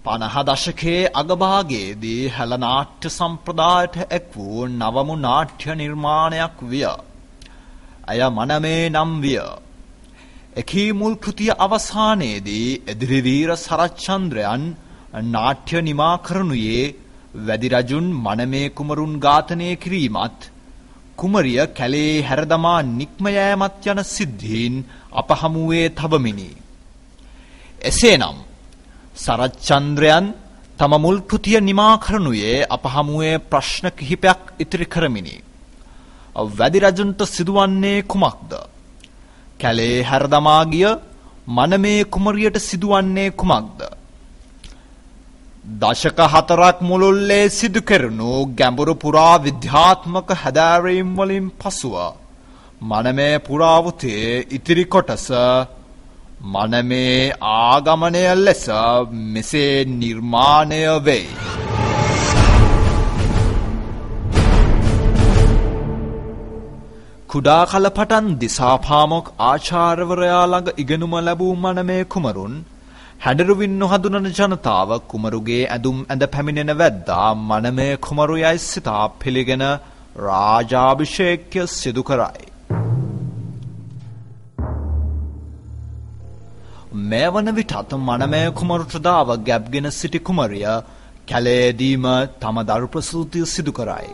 50 දශකයේ අගභාගයේදී හැල නාට්‍ය සම්ප්‍රදායට එක් වූ නවමු නාට්‍ය නිර්මාණයක් විය. අය මනමේ නම් විය. එකී මුල් කෘතිය අවසානයේදී එදිරිවීර සරච්චන්ද්‍රයන් නාට්‍ය නිමා කරනුයේ වැදි රජුන් මනමේ කුමරුන් ඝාතනය කිරීමත් කුමරිය කැලේ හැරදමා නික්ම යෑමත් යන සිද්ධීන් අප හමුවේ තබමිනි. එසේනම් සරච්චන්ද්‍රයන් තම මුල් කෘතිය නිමා කරනුයේ අප හමුවේ ප්‍රශ්න කිහිපයක් ඉතිරි කරමිනි. වැදි රජුන්ට සිදුවන්නේ කුමක්ද? කැලේ හැරදමා ගිය මනමේ කුමරියට සිදුවන්නේ කුමක්ද? දශක 4ක් මුළුල්ලේ සිදු කෙරුණු ගැඹුරු පුරා විද්‍යාත්මක හැදෑරීම් වලින් පසුව මනමේ පුරාවෘතයේ ඉතිරි කොටස මනමේ ආගමනය ලෙස මෙසේ නිර්මාණය වෙයි. කුඩා කල පටන් දිසාපාමොක් ආචාර්යවරයා ළඟ ඉගෙනුම ලැබූ මනමේ කුමරුන් හැඩරුවින් නොහඳුනන ජනතාව කුමරුගේ ඇඳුම් ඇඳ පැමිණෙන වැද්දා මනමේ කුමරු යයි සිතා පිළිගෙන රාජාභිෂේකය සිදු කරයි. මේ වන විටත් මනමේ කුමරුට දාව ගැබ්ගෙන සිටි කුමරිය කැලේදීම තම දරු ප්‍රසූතිය සිදු කරයි.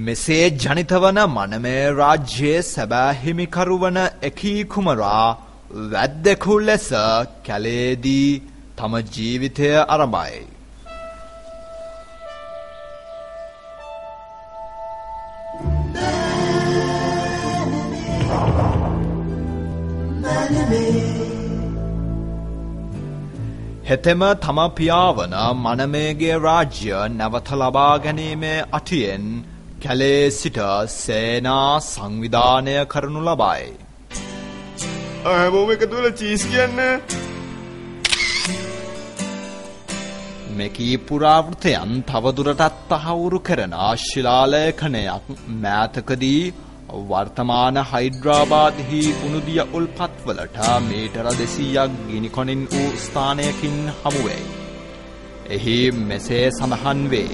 මෙසේ ජනිත වන මනමේ රාජ්‍යයේ සැබෑ හිමිකරු වන එකී කුමරා වැද්දෙකු ලෙස කැලේදී තම ජීවිතය ආරම්භයි. හෙතෙම තම පියාවන මනමේගේ රාජ්‍ය නැවත ලබා ගැනීමේ අටියෙන් කැලේ සිට සේනා සංවිධානය කරනු ලබයි. හැමෝම එකතු වෙලා චීස් කියන්නේ. මෙකී පුරාවෘතයන් තවදුරටත් තහවුරු කරන ශිලාලේඛනයක් මෑතකදී වර්තමාන හයිඩ්‍රාබාද්හි උණුදිය උල්පත්වලට මීටර 200ක් ගිනිකොනින් වූ ස්ථානයකින් හමුවේ. එහි මෙසේ සඳහන් වේ.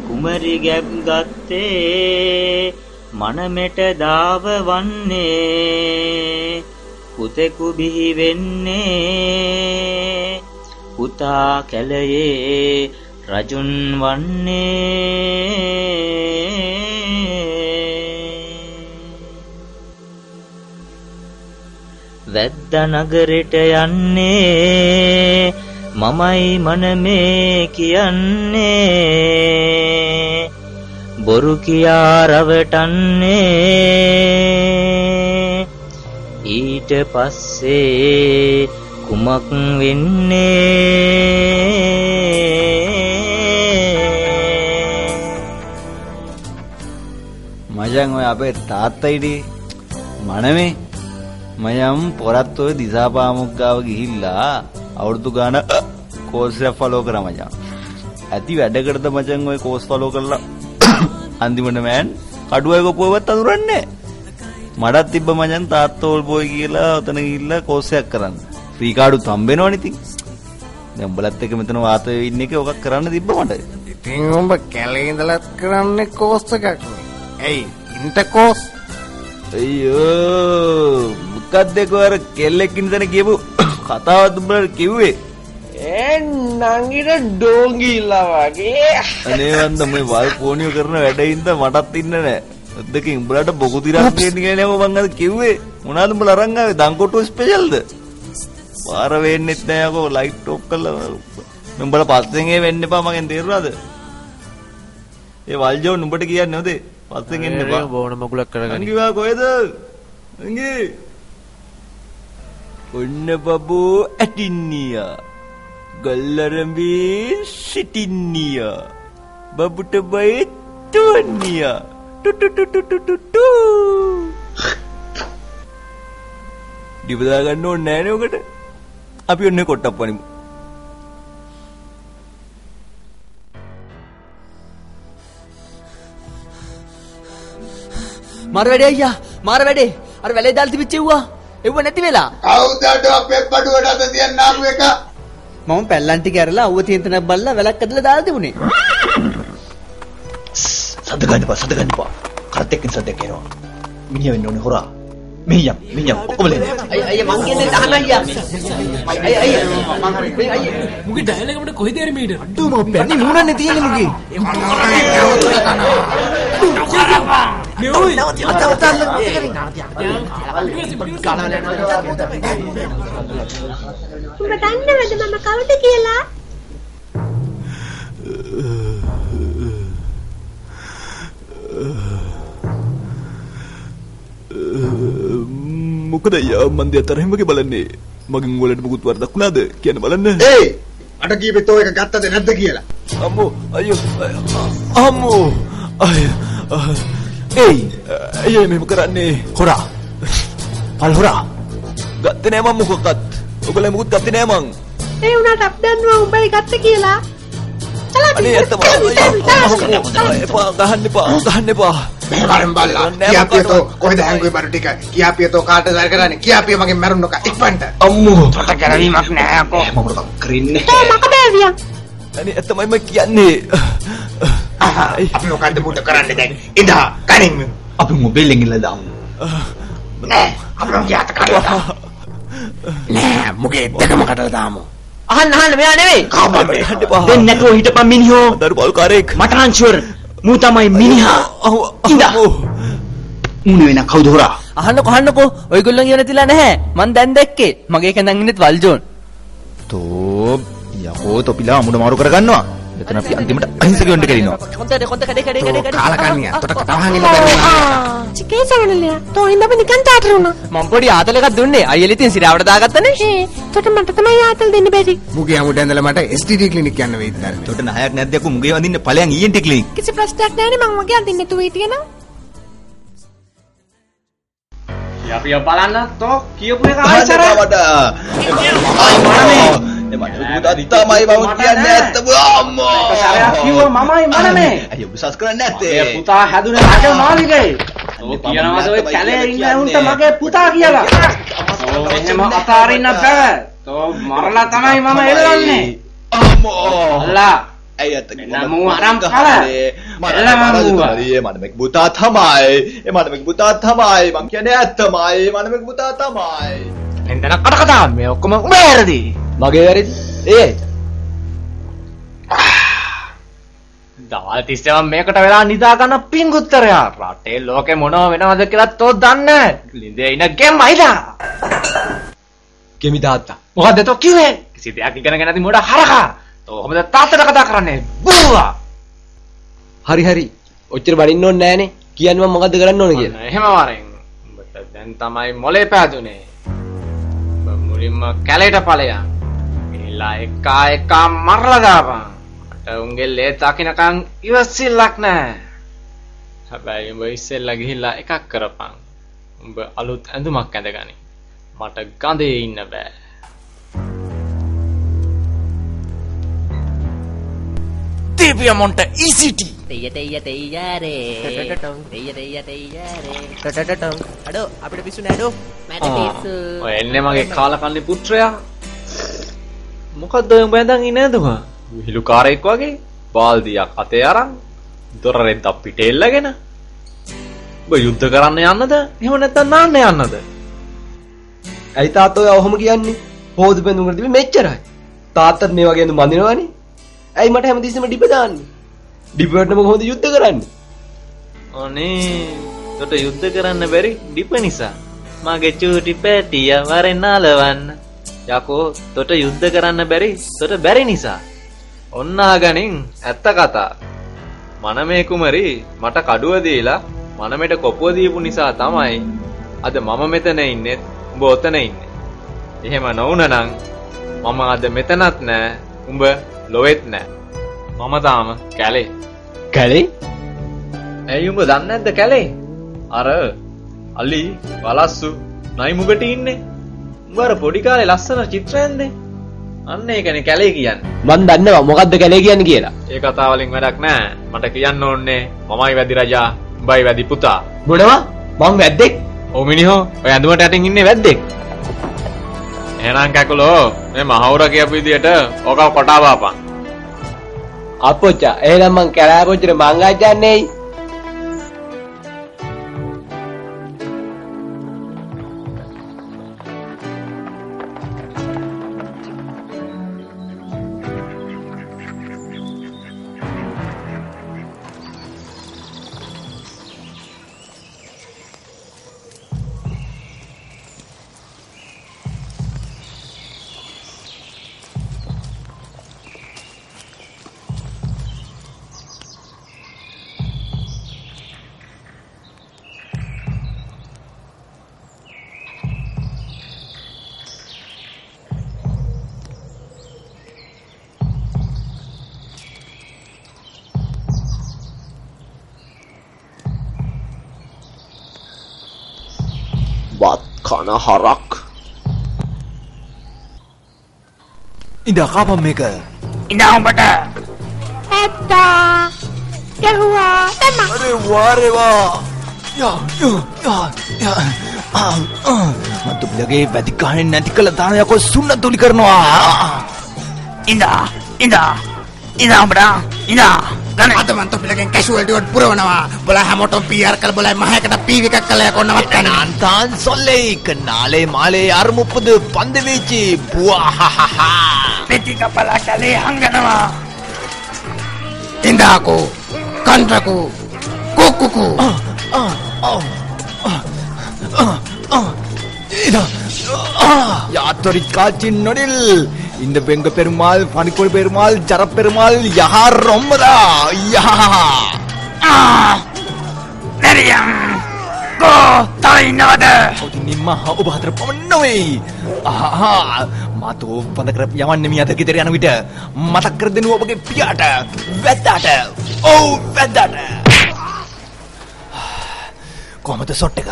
කුමරි ගැබ් ගත්තේ මනමෙට දාව වන්නේ පුතෙකු බිහි වෙන්නේ පුතා කැලයේ රජුන් වන්නේ වැද්ද නගරෙට යන්නේ මමයි මනමේ කියන්නේ බොරු කියා රවටන්නේ ඊට පස්සේ කුමක් වෙන්නේ මචං ඔය අපේ තාත්තයිනේ මනමේ මයම් පොරත් ඔය දිසාපාමුක් ගාව ගිහිල්ලා අවුරුදු ගාන කෝස් එක ෆලෝ කරා මචං. ඇති වැඩකටද මචං ඔය කෝස් ෆලෝ කරලා අන්තිමට මෑන් කඩුවයි කොපුවවත් අඳුරන්නේ. මඩක් තිබ්බ මචං තාත්තෝල් බෝයි කියලා ඔතන ගිහිල්ලා කෝස් එකක් කරන්න. ෆ්‍රී කාඩුත් හම්බෙනවනේ ඉතින්. දැන් උඹලත් එක්ක මෙතන වාතයේ ඉන්න එකේ ඔකක් කරන්න තිබ්බ මට. ඉතින් උඹ කැලේ ඉඳලත් කරන්නේ කෝස් එකක් නේ. ඇයි ඉන්ට කෝස්? අයියෝ මොකක්ද කොර කෙල්ලෙක් ඉඳන් කියපු කතාවත් උඹට කිව්වේ? නංගිට ඩෝංගිලා වගේ. අනේ වන්ද මේ වල් පෝනියෝ කරන වැඩින්ද මටත් ඉන්න නෑ. ඔද්දකින් උඹලට බොකු තිරක් දෙන්න කියලා නේම මං අද කිව්වේ. මොනවාද උඹලා අරන් ආවේ? දංකොට්ටුව ස්පෙෂල්ද? පාර වෙන්නෙත් නෑ යකෝ ලයිට් ඔෆ් කරලා. උඹලා පස්සෙන් ඒ වෙන්න එපා මගෙන් තේරුණාද? ඒ වල්ජෝ උඹට කියන්නේ නැවද? පස්සෙන් එන්න එපා. බෝන මකුලක් කරගන්න. අංගිවා කොහෙද? අංගි. ඔන්න බබෝ ඇටින්නියා. ගල්ලරඹි සිටින්නියා. බබුට බයි තුන්නියා. ටු ටු ටු ටු ටු ටු. දිවදා ගන්න ඕනේ නෑනේ ඔකට. අපි ඔන්නේ කොට්ටක් පනිමු. මර වැඩේ අයියා මාර වැඩේ. අර වැලේ දාලා තිබිච්චෙව්වා. එව්ව නැති වෙලා. කවුද අපේ බඩුවට අද තියන්න ආපු එක? මම පැල්ලන් ටික ඇරලා අවුව තියෙන තැනක් බලලා වැලක් ඇදලා දාලා තිබුණේ. සද්ද ගන්නපා. කරත් එක්ක සද්දයක් එනවා. මිනිහ වෙන්න ඕනේ හොරා. මිනිහා ඔක්කොම ලෙන්න. අයියා මං කියන්නේ දාන්න අයියා. අයියා මුගේ ඩයල් එක අපිට කොහෙද යන්නේ මීටර? අඩෝ මම පැණි මූණන්නේ තියෙන්නේ මුගේ. මේ ඔය උඹ දන්නවද මම කවුද කියලා? මොකද අයියා මන් දෙය තරහින් වගේ බලන්නේ. මගෙන් වලට මුකුත් වරදක් වුණාද කියන්න බලන්න. ඒ අට කීපෙත් ඔය එක ගත්තද නැද්ද කියලා. අම්මෝ අයියෝ අම්මෝ අයියා මෙහෙම කරන්නේ හොරා. පල් හොරා. ගත්තේ නෑ මම මොකක්වත්. ඔයගොල්ලෝ මුකුත් ගත්තේ නෑ මං. ඒ උනාට අප් දන්නවා උඹයි ගත්ත කියලා. අනේ ඇත්තම ගහන්න එපා. මෙහෙම බල්ලා. කියාපියතෝ කොහෙද හැංගුවේ බඩු ටික? කියාපියතෝ කාටද වැඩ කරන්නේ? කියාපිය මගෙන් මැරුණොක ඉක්මනට. අම්මෝ රට කරවීමක් නෑ අකෝ. මොකටද කරින්නේ? තෝ මක බෑවියා. අනේ ඇත්තමයි මම කියන්නේ. අපි මොකද්ද පුත කරන්නේ දැන්? ඉඳා කණින්. අපි මොබයිල් එකෙන් ඉල්ල දාමු. නෑ අපරම් ගියාට කරලා. නෑ මොකේ දෙකම කඩලා දාමු. අහන්න මෙයා නෙවෙයි. කාබම්බේ. දෙන්න නැතුව හිටපන් මිනිහෝ. දරු බලු කාරෙක්. මට නම් ෂුවර් මූ තමයි මිනිහා. ඉඳා. මුණ වෙන කවුද හොරා? අහන්නකෝ ඔයගොල්ලෝ කියන තිලා නැහැ. මං දැන් දැක්කේ. මගේ කැඳන් ඉන්නෙත් වල්ජෝන්. තෝ යකෝ තොපිලා අමුඩ මාරු කරගන්නවා. මෙතන අපි අන්තිමට අහිංසක වෙන්න කරිනවා. කොන්ද කඩේ. කාලකන්නිය. තොට කතාවහන් ඉන්න බැරිුණා. චිකේ සවනලයා. තෝ ඉඳපු නිකන් තාතර උනා. මම පොඩි ආතල් එකක් දුන්නේ. අයියලා ඉතින් සිරාවට දාගත්තනේ. තොට මට තමයි ආතල් දෙන්න බැරි. මුගේ අමුඩ ඇඳලා මට STD ක්ලිනික් යන්න වෙයිද දැන්. තොට නහයක් නැද්ද යකෝ මුගේ වඳින්න ඵලයන් ENT ක්ලිනික්. කිසි ප්‍රශ්නයක් නැහැ නේ මං වගේ අදින්න තු හිටියනම්. අපි බලන්න තෝ කියපු එක ආයෙසර මට තමයි මම කියන්නේ ඇත්තම අම්මෝ. සරයක් කිව්වා මමයි මනමේ. අයියෝ විශ්වාස කරන්නේ නැත්තේ. මගේ පුතා හැදුනේ රජ මාලිගයේ. ඔය කියනවාද ඔය කැලේ ඉන්න උන්ට මගේ පුතා කියලා. ඔව් එහෙම අතාරින්න බෑ. තෝ මරලා තමයි මම එල්ලන්නේ. අම්මෝ. අල්ලා. අයියත් නමු අරම් කල. මට මේක පුතා තමයි. මට මේක පුතා තමයි. මං කියන්නේ ඇත්තමයි. මට මේක පුතා තමයි. එන්දන කතා මේ ඔක්කොම උඹේ වැරදි. මගේ වැරදි. ඒ දවල් තිස්සේම මේකට වෙලා නිදා ගන්න පිංගුත්තරයා. රටේ ලෝකේ මොනව වෙනවද කියලා තෝ දන්නේ නැහැ. ලිඳේ ඉන ගෙම් අයිලා. කෙමි තාත්තා. මොකද්ද තෝ කිව්වේ? කිසි දෙයක් ඉගෙනගෙන නැති මොඩ හරකා. තෝ කොහමද තාත්තට කතා කරන්නේ? බූවා. හරි. ඔච්චර බඩින්න ඕනේ නෑනේ. කියන්නේ මම මොකද්ද කරන්න ඕනේ කියලා. එහෙම වරෙන්. උඹට දැන් තමයි මොලේ පෑදුනේ. උඹ මුලින්ම කැලේට ඵලයන්. ගිහිල්ලා එක මරලා දාපන්. මට උන්ගේ ලේ දකින්නකන් ඉවසිල්ලක් නැහැ. හැබැයි උඹ ඉස්සෙල්ලා ගිහිල්ලා එකක් කරපන්. උඹ අලුත් ඇඳුමක් ඇඳගනි. මට ගඳේ ඉන්න බෑ. දෙවියන්ට ECT. අඩෝ අපිට පිස්සු නෑ ඩෝ. මට පිස්සු. ඔය එන්නේ මගේ කාලකන්ණි පුත්‍රයා. මොකද්ද ඔය උඹ ඇඳන් ඉන්නේ නේද? විහිළුකාරයෙක් වගේ බාල්දියක් අතේ අරන් දොරෙන් අපිට එල්ලගෙන ඔබ යුද්ධ කරන්න යන්නද? එහෙම නැත්නම් නාන්න යන්නද? ඇයි තාත්තා ඔය ඔහොම කියන්නේ? හොද බඳුන් කරලා මෙච්චරයි. තාත්තත් මේ වගේ නු බඳිනවනේ. ඇයි මට හැමතිස්සෙම ඩිප දාන්නේ? ඩිපවලට මම හොඳ යුද්ධ කරන්නේ. අනේ තොට යුද්ධ කරන්න බැරි ඩිප නිසා. මගේ චූටි පැටිය වරෙන් නාලවන්න. යකෝ තොට යුද්ධ කරන්න බැරි තොට බැරි නිසා. ඔන්න ආගනින් ඇත්ත කතා. මනමේ කුමරි මට කඩුව දීලා මනමෙට කොපුව දීපු නිසා තමයි අද මම මෙතන ඉන්නේ උඹ ඔතන ඉන්නේ. එහෙම නොවුනනම් මම අද මෙතනත් නෑ උඹ ලොවෙත් නෑ. මම තාම කැලේ. කැලේ? ඇයි උඹ දන්නේ නැද්ද කැලේ? අර අලි වලස්සු නයි මුගට ඉන්නේ. උඹ අර පොඩි කාලේ ලස්සන චිත්‍රයන්ද? අන්න ඒකනේ කැලේ කියන්නේ. මන් දන්නවා මොකද්ද කැලේ කියන්නේ කියලා. ඒ කතාව වලින් වැඩක් නෑ. මට කියන්න ඕනේ මමයි වැදි රජා, උඹයි වැදි පුතා. මොනවා? මම වැද්දෙක්? ඔව් මිනිහෝ ඔය ඇඳුමට යටින් ඉන්නේ වැද්දෙක්. එහෙනම් කකුලෝ මේ මහවුර කියපු විදියට ඕක කොටා බාපන්. අපොච්චා එහෙනම් මං කැලෑ පොච්චර මං අජන්නේ. බත් කන හරක්. ඉඳ කාපම් මේක. ඉඳා උඹට. ඇත්තා. ගැහුවා. එම්ම. අරේ වාරේවා. යා. මතු බිලගේ වැඩි ගහන්නේ නැති කළ දාන යකෝ සුන්න තුලි කරනවා. ඉඳා උඹට. ඉඳා. අද මන් තොපිලගෙන් කැෂුවල්ටි වලට පුරවනවා. බොලා හැමෝටම PR කළ බොලා මහයකට පීව් එකක් කළා යකෝ නවත්තන්න. Antan sollei kenale male armuppadu pandevechi buahaha. පෙති කපලා කලේ හංගනවා. ඉන්දාකෝ කන්ටකෝ කුකුකු. யாத்தொரி காட்சி நொடில் இந்த பெங்க பெருமாள் பனிக்கொடி பெருமாள் ஜர பெருமாள் யஹா ரொம்பதா யஹா මෙරියම් කෝ තයින්නවද? ඔති නිම්මහ ඔබ හතර පමණ නොවේ. ආහා මාතෝ පඳ කර යවන්නේ මිය අද ගෙදර යන විට මතක් කර දෙනු ඔබගේ පියාට වැද්දාට. ඔව් වැද්දාට. කොහමද සොට් එක?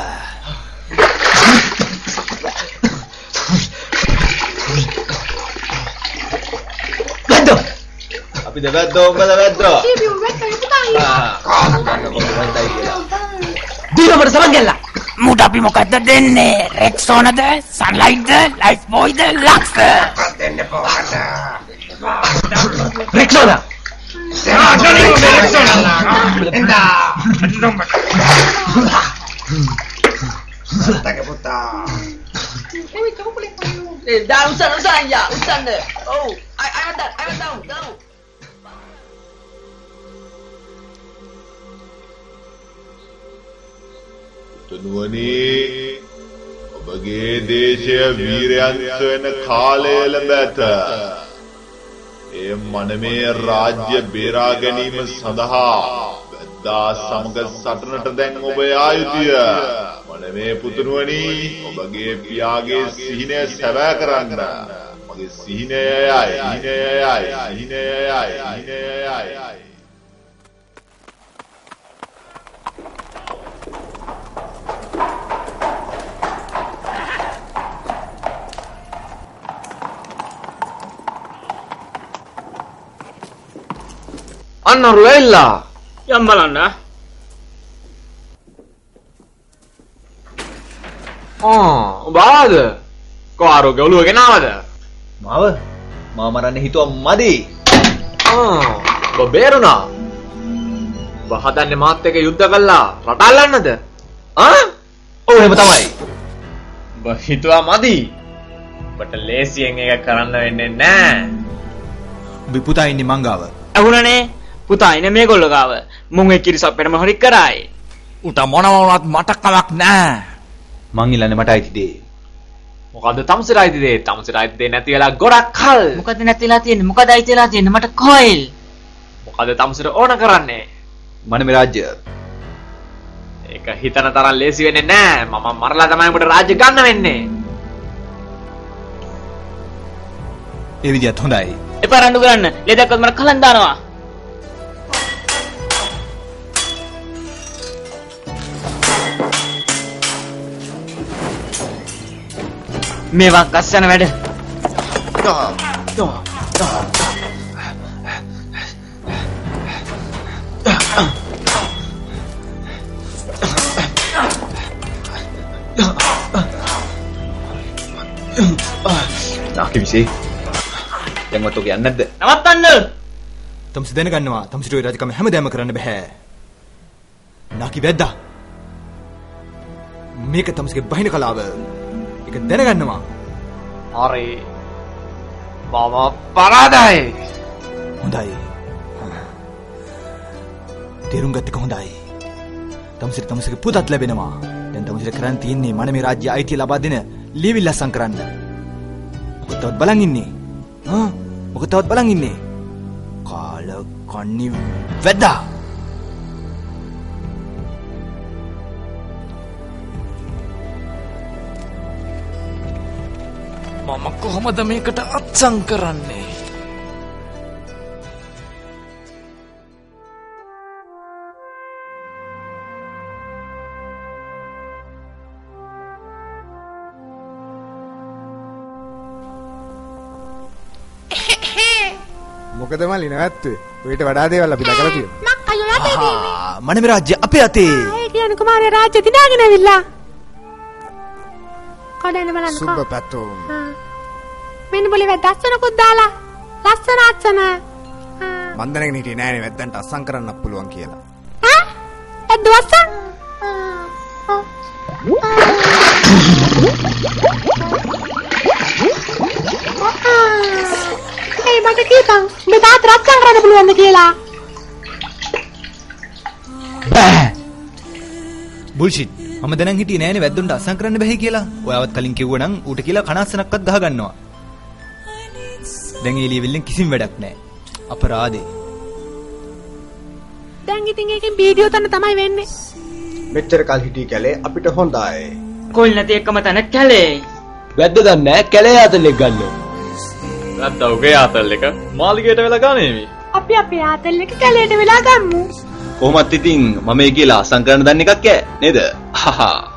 වැද්දෝ. අපි දෙවැද්දෝ උඹ දෙවැද්දෝ. සීබි උඹට පුතායි. දීවමර සමන් ගැල්ලා. මුට අපි මොකද්ද දෙන්නේ? රෙක්සෝනද? සන්ලයිට්ද? ලයිෆ් බෝයිද? ලක්ස්ද? දෙන්න පොකට. රෙක්සෝනා. Take puta. dah usan ya, usan deh. Oh, I want that, down. තුනුවනි ඔබගේ දේශය වීරයන්ත වෙන කාලය ලැබ ඇත. ඒ මනමේ රාජ්‍ය බේරා ගැනීම සඳහා වැද්දා සමග සටනට දැන් ඔබ යා යුතුය. මනමේ පුතුණුවනි ඔබගේ පියාගේ සිහිනය සැබෑ කරන්න. මගේ සිහිනයයි. අන්නරු වෙල්ලා යම් බලන්න. ඔබ ආවද? කො ආරෝග්‍ය ඔළුව ගෙනාවද? මාව මරන්න හිතුවා මදි. ඔබ බේරුණා. ඔබ හදන්නේ මාත් එක්ක යුද්ධ කළා රට අල්ලන්නද? ඔව් එහෙම තමයි. ඔබ හිතුවා මදි. ඔබට ලේසියෙන් ඒක කරන්න වෙන්නේ නැහැ. ඔබ පුතා ඉන්නේ මංගාව. අහුණනේ පුතා ඉන්නේ මේගොල්ලෝ ගාව. මුන් ඒ කිරිසප්පෙටම හරි කරායි. උට මොනවා වුණත් මට කමක් නැහැ. මං ඉල්ලන්නේ මට අයිති දේ. මොකද්ද තමුසෙට අයිති දේ? තමුසෙට අයිති දේ නැති වෙලා ගොඩක් කල්. මොකද නැතිලා තියෙන්නේ? මොකද අයිතිලා තියෙන්නේ? මට කොයිල්. මොකද තමුසෙට ඕන කරන්නේ? මනමේ රාජ්‍ය. ඒක හිතන තරම් ලේසි වෙන්නේ නැහැ. මම මරලා තමයි ඔබට රාජ්‍ය ගන්න වෙන්නේ. ඒ විදිහත් හොඳයි. එපා රණ්ඩු කරන්න. ලේදක්වත් මට කලන් දානවා. මේවා ගස්සන වැඩ. නාකි විසේ. දැන්වත් ඔක යන්නේ නැද්ද? නවත්තන්න. තමුසේ දැනගන්නවා තමුසේට ওই රජකම හැමදාම කරන්න බෑ. නාකි වැද්දා. මේක තමුසේගේ බහින කලාව. ඒක දැනගන්නවා. හරි. මම පරාදයි. හොඳයි. තේරුම් ගත්ත එක හොඳයි. තමුසේට තමුසේගේ පුතත් ලැබෙනවා. දැන් තමුසේට කරන්න තියෙන්නේ මනමේ රාජ්‍ය අයිතිය ලබා දෙන ලියවිල්ල අසං කරන්න. මොකද තවත් බලන් ඉන්නේ. මොකද තවත් බලන් ඉන්නේ. කාල කන්නි වැද්දා. මම කොහොමද මේකට අත්සන් කරන්නේ? මොකද මලි නැවැත්තුවේ? ඔයිට වඩා දේවල් අපි දැකලා තියෙනවා. මක් අයියෝ යතේ තියෙන්නේ. මනමේ රාජ්‍ය අපේ අතේ. ඒ කියන්නේ කුමාරයා රාජ්‍ය දිනාගෙන ඇවිල්ලා. කඩන්න බලන්න. සුබ පැතුම්. මෙන්න બોලේ වැද්දස්සනකුත් දාලා. ලස්සන අස්සන. මන් දැනගෙන හිටියේ නෑනේ වැද්දන්ට අස්සම් කරන්නත් පුළුවන් කියලා. ඇද්ද වස්සන්? ඒ මට කීපන් මේ තාත් රත්සන් කරන්න පුළුවන්ද කියලා. බෑ. බුල්ෂිට්. මම දැනන් හිටියේ නෑනේ වැද්දුන්ට අසං කරන්න බෑ කියලා. ඔයාවත් කලින් කිව්වනම් ඌට කියලා කනස්සනක්වත් ගහ ගන්නවා. දැන් එළිය වෙල්ලෙන් කිසිම වැඩක් නෑ. අපරාධේ. දැන් ඉතින් ඒකෙන් වීඩියෝ තන තමයි වෙන්නේ. මෙච්චර කල් හිටිය කැලේ අපිට හොඳයි. කොල් නැති එකම තැන කැලේ. වැද්ද දන්නේ නැහැ කැලේ ආතල්ලෙක් ගන්න. වැද්දා උගේ ආතල් එක මාලිගයට වෙලා ගන්නේමි. අපි අපේ ආතල් එක කැලේට වෙලා ගම්මු. කොහොමත් ඉතින් මම මේ කියලා අසං කරන්න දන්න එකක් නේද? හහා.